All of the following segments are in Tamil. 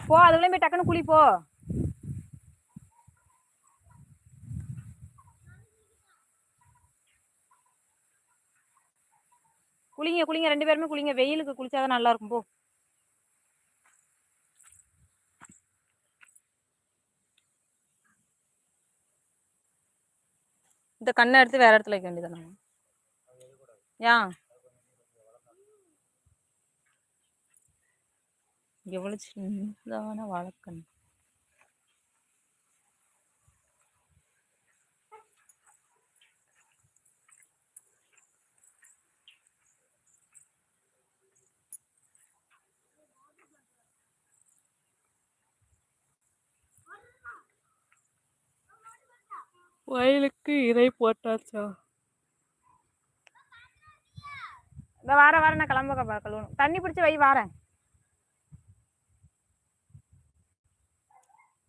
போ, அதுக்குள்ளே போய் டக்குன்னு குளி போ. குளிங்க குளிங்க, 2 பேருமே குளிங்க. வெயிலுக்கு குளிச்சாதான் நல்லா இருக்கும். போ. இந்த கண்ணை எடுத்து வேற இடத்துல வைக்க வேண்டியதானே? ஏன் எவ்வளவு சின்னதான வாழைக்கண். வயலுக்கு இறை போட்டாச்சா? இந்த வார நான் கிளம்ப கழுவணும். தண்ணி பிடிச்சி வை, வாரேன்.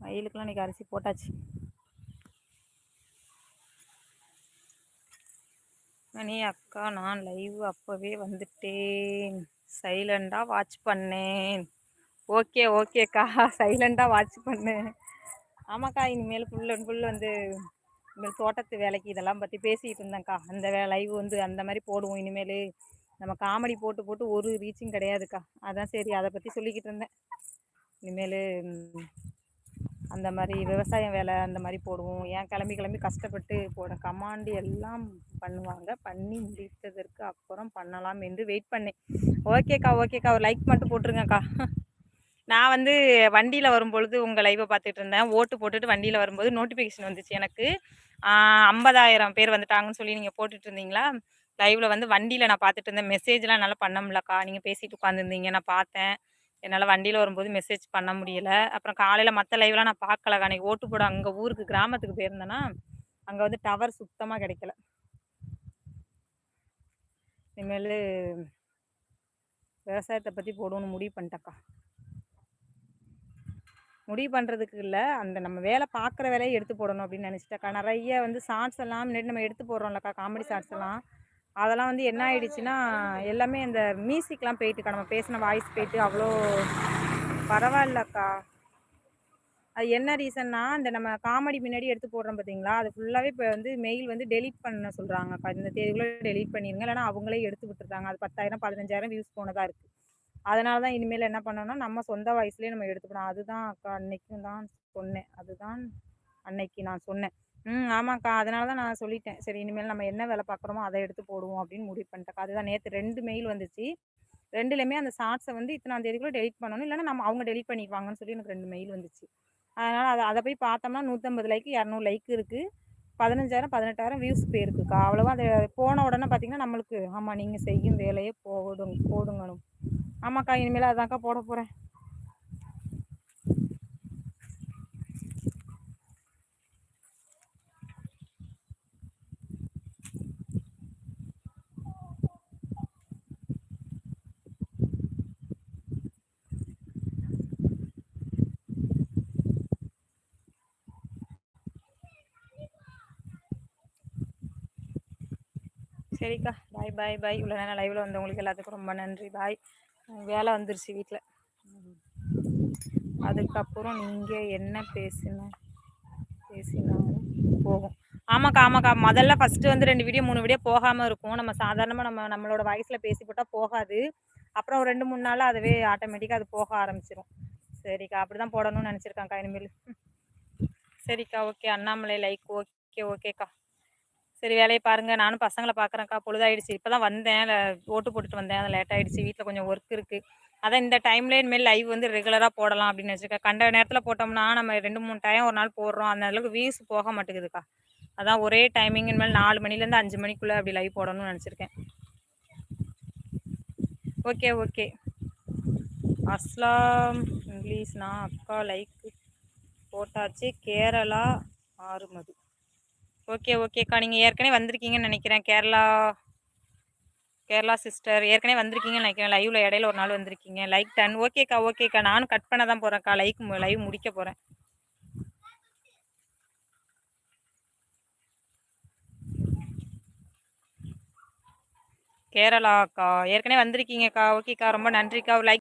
வயலுக்குலாம் இன்னைக்கு அரிசி போட்டாச்சு. மணி அக்கா, நான் லைவ் அப்பவே வந்துட்டேன், சைலண்டா வாட்ச் பண்ணேன். ஓகே ஓகேக்கா, சைலண்டா வாட்ச் பண்ணேன். ஆமாக்கா, இனிமேல் ஃபுல் அண்ட் ஃபுல் வந்து இனிமேல் தோட்டத்து வேலைக்கு இதெல்லாம் பற்றி பேசிகிட்டு இருந்தேன்க்கா. அந்த லைவ் வந்து அந்த மாதிரி போடுவோம் இனிமேல். நம்ம காமெடி போட்டு போட்டு ஒரு ரீச்சும் கிடையாதுக்கா. அதான் சரி, அதை பற்றி சொல்லிக்கிட்டு இருந்தேன். இனிமேல் அந்த மாதிரி விவசாயம் வேலை அந்த மாதிரி போடுவோம். ஏன் கிளம்பி கிளம்பி கஷ்டப்பட்டு போட கமாண்டு எல்லாம் பண்ணுவாங்க, பண்ணி முடித்ததற்கு அப்புறம் பண்ணலாம் என்று வெயிட் பண்ணேன். ஓகேக்கா ஓகேக்கா, ஒரு லைக் மட்டும் போட்டுருங்கக்கா. நான் வந்து வண்டியில் வரும்பொழுது உங்கள் லைவை பார்த்துட்டு இருந்தேன். ஓட்டு போட்டுட்டு வண்டியில் வரும்போது நோட்டிஃபிகேஷன் வந்துச்சு எனக்கு. 50,000 பேர் வந்துட்டாங்கன்னு சொல்லி நீங்கள் போட்டுட்டு இருந்தீங்களா லைவில். வந்து வண்டியில் நான் பார்த்துட்டு இருந்தேன். மெசேஜ்லாம் என்னால் பண்ண முடியலக்கா. நீங்கள் பேசிட்டு உட்காந்துருந்தீங்க, நான் பார்த்தேன். என்னால் வண்டியில் வரும்போது மெசேஜ் பண்ண முடியலை. அப்புறம் காலையில் மற்ற லைவ்லாம் நான் பார்க்கலக்கா. அன்றைக்கி ஓட்டு போட அங்கே ஊருக்கு கிராமத்துக்கு போயிருந்தேன்னா அங்கே வந்து டவர் சுத்தமாக கிடைக்கல. இனிமேல் விவசாயத்தை பற்றி போடணும்னு முடிவு பண்ணிட்டேக்கா. முடிவு பண்ணுறதுக்கு இல்லை, அந்த நம்ம வேலை பார்க்குற வேலையை எடுத்து போடணும் அப்படின்னு நினச்சிட்டாக்கா. நிறைய வந்து ஷார்ட்ஸ் எல்லாம் முன்னாடி நம்ம எடுத்து போடுறோம்லக்கா, காமெடி ஷார்ட்ஸ் எல்லாம். அதெல்லாம் வந்து என்ன ஆயிடுச்சுன்னா எல்லாமே இந்த மியூசிக்லாம் போயிட்டுக்கா, நம்ம பேசின வாய்ஸ் போயிட்டு. அவ்வளோ பரவாயில்லக்கா. அது என்ன ரீசன்னா, இந்த நம்ம காமெடி முன்னாடி எடுத்து போடுறோம் பார்த்தீங்களா, அது ஃபுல்லாகவே இப்போ வந்து மெயில் வந்து டெலீட் பண்ண சொல்கிறாங்கக்கா. இந்த தேதிக்குள்ளே டெலீட் பண்ணிடுங்க, இல்லைனா அவங்களே எடுத்து விட்டுருக்காங்க. அது 10,000 15,000 வியூஸ் போனதாக இருக்குது. அதனால தான் இனிமேல் என்ன பண்ணோம்னா, நம்ம சொந்த வாய்ஸ்லேயே நம்ம எடுத்துக்கணும். அதுதான் அக்கா அன்னைக்கும் தான் சொன்னேன். அதுதான் அன்னைக்கு நான் சொன்னேன். ஆமாக்கா, அதனால தான் நான் சொல்லிட்டேன். சரி, இனிமேல் நம்ம என்ன வேலை பார்க்குறோமோ அதை எடுத்து போடுவோம் அப்படின்னு முடிவு பண்ணிட்டேக்கா. அதுதான் நேற்று 2 மெயில் வந்துச்சு. 2லேயுமே அந்த ஷார்ட்ஸை வந்து இத்தனாம் தேதிக்குள்ளே டெலிட் பண்ணணும், இல்லைன்னா நம்ம அவங்க டெலிட் பண்ணிக்குவாங்கன்னு சொல்லி எனக்கு 2 மெயில் வந்துச்சு. அதனால் அதை போய் பார்த்தோம்னா 150 லைக் 200 லைக் இருக்குது. 15,000 18,000 வியூஸ் போயிருக்குக்கா. அவ்வளோவா அது போன உடனே பார்த்தீங்கன்னா நம்மளுக்கு, ஆமாம் நீங்கள் செய்யும் வேலையே போடுங்கணும். ஆமாக்கா, இனிமேல் அதான்க்கா போட போகிறேன். சரிக்கா, பாய் பாய் பாய். இவ்வளோ நேரம் லைவில் வந்தவங்களுக்கு எல்லாத்துக்கும் ரொம்ப நன்றி. பாய். வேலை வந்துருச்சு வீட்டில். அதுக்கப்புறம் நீங்கள் என்ன பேசினாலும் போகும். ஆமாக்கா ஆமாக்கா, முதல்ல ஃபஸ்ட்டு வந்து 2 வீடியோ 3 வீடியோ போகாமல் இருக்கும். நம்ம சாதாரணமாக நம்மளோட வாய்ஸில் பேசி போட்டால் போகாது. அப்புறம் 2-3 நாள் அதுவே ஆட்டோமேட்டிக்காக அது போக ஆரம்பிச்சிடும். சரிக்கா, அப்படி தான் போடணும்னு நினச்சிருக்காங்க்கா இனிமேல். சரிக்கா, ஓகே. அண்ணாமலை லைக். ஓகே ஓகேக்கா. சரி, வேலையை பாருங்கள். நானும் பசங்களை பார்க்குறேன்க்கா. பொழுதாயிடுச்சு. இப்போ தான் வந்தேன், ஓட்டு போட்டுட்டு வந்தேன். அது லேட் ஆகிடுச்சு. வீட்டில் கொஞ்சம் ஒர்க் இருக்குது. அதான் இந்த டைம்லேயே இனிமேல் லைவ் வந்து ரெகுலராக போடலாம் அப்படின்னு வச்சுருக்கேன். கண்ட நேரத்தில் போட்டோம்னா நம்ம 2-3 டைம் ஒரு நாள் போடுறோம், அந்த அளவுக்கு வியூஸ் போக மாட்டேங்குதுக்கா. அதான் ஒரே டைமிங் இனிமேல் 4 மணிலேருந்து 5 மணிக்குள்ளே அப்படி லைவ் போடணும்னு நினச்சிருக்கேன். Okay okay. அஸ்லாம் இங்கிலீஷ்னா அக்கா லைக் போட்டாச்சு. கேரளா ஆறுமதி. ஓகே ஓகேக்கா, நீங்கள் ஏற்கனவே வந்திருக்கீங்கன்னு நினைக்கிறேன். கேரளா சிஸ்டர் ஏற்கனவே வந்திருக்கீங்கன்னு நினைக்கிறேன். லைவில் இடையில ஒரு நாள் வந்திருக்கீங்க. லைக் 10. ஓகேக்கா ஓகேக்கா, நானும் கட் பண்ண தான் போகிறேன்க்கா. லைவ் முடிக்க போகிறேன். கேரளாக்கா ஏற்கனவே வந்திருக்கீங்கக்கா. ஓகேக்கா, ரொம்ப நன்றிக்கா. லைக்